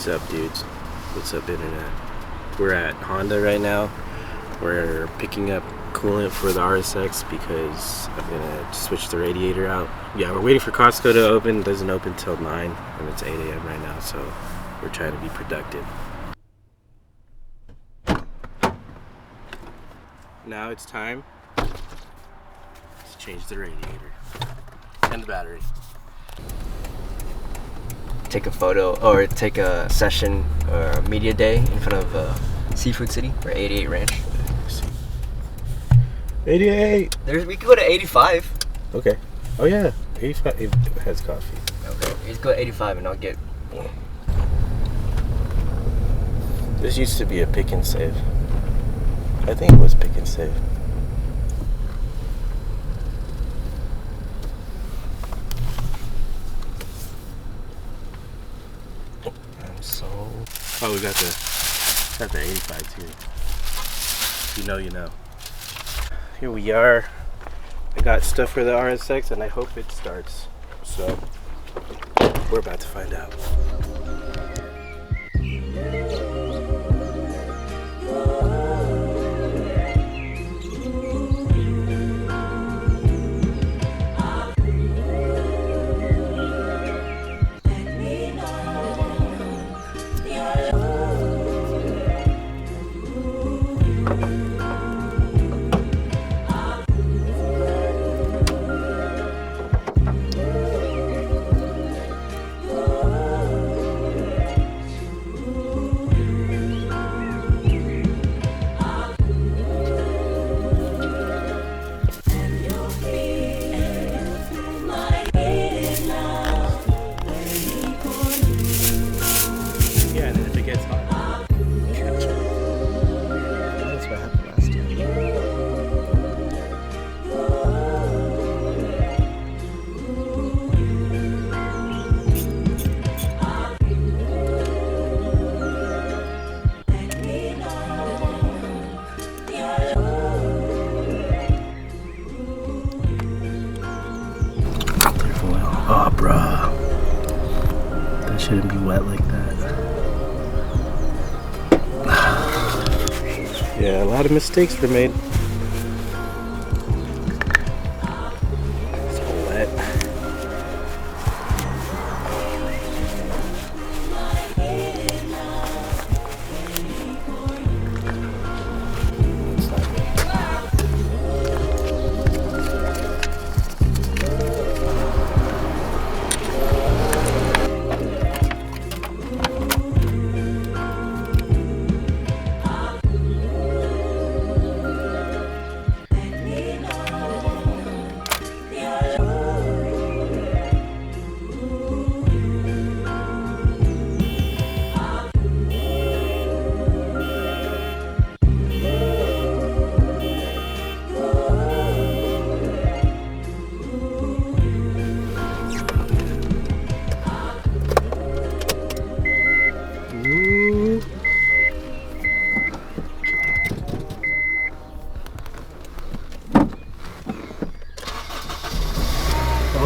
What's up, dudes? What's up, internet? We're at Honda right now. We're picking up coolant for the RSX because I'm gonna switch the radiator out. Yeah, we're waiting for Costco to open. It doesn't open till 9 and it's 8 a.m. right now, so we're trying to be productive. Now it's time to change the radiator and the battery. Take a photo or take a session or media day in front of Seafood City or 88 Ranch. 88. We could go to 85. Okay. Oh yeah, 85 it has coffee. Okay, let's go to 85 and I'll get. This used to be a pick and save. I think it was pick and save. Oh, we got the 85 too. You know, you know. Here we are. I got stuff for the RSX and I hope it starts. So, we're about to find out. Oh, bruh. That shouldn't be wet like that. Yeah, a lot of mistakes were made. It's all wet.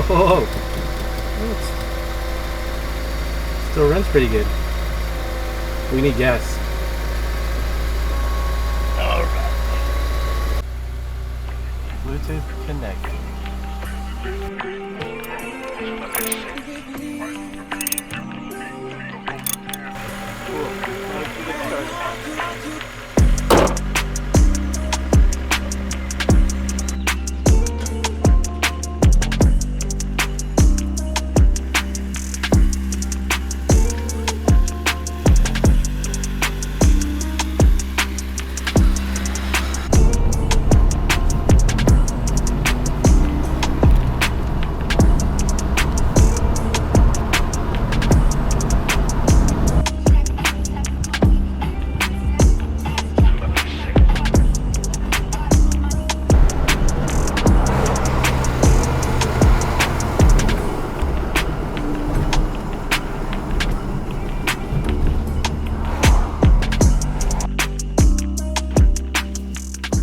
Oh, still runs pretty good. We need gas. All right. Bluetooth connected. Cool. Now we can get started.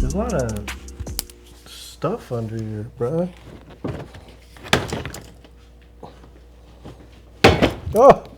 There's a lot of stuff under here, bruh. Oh!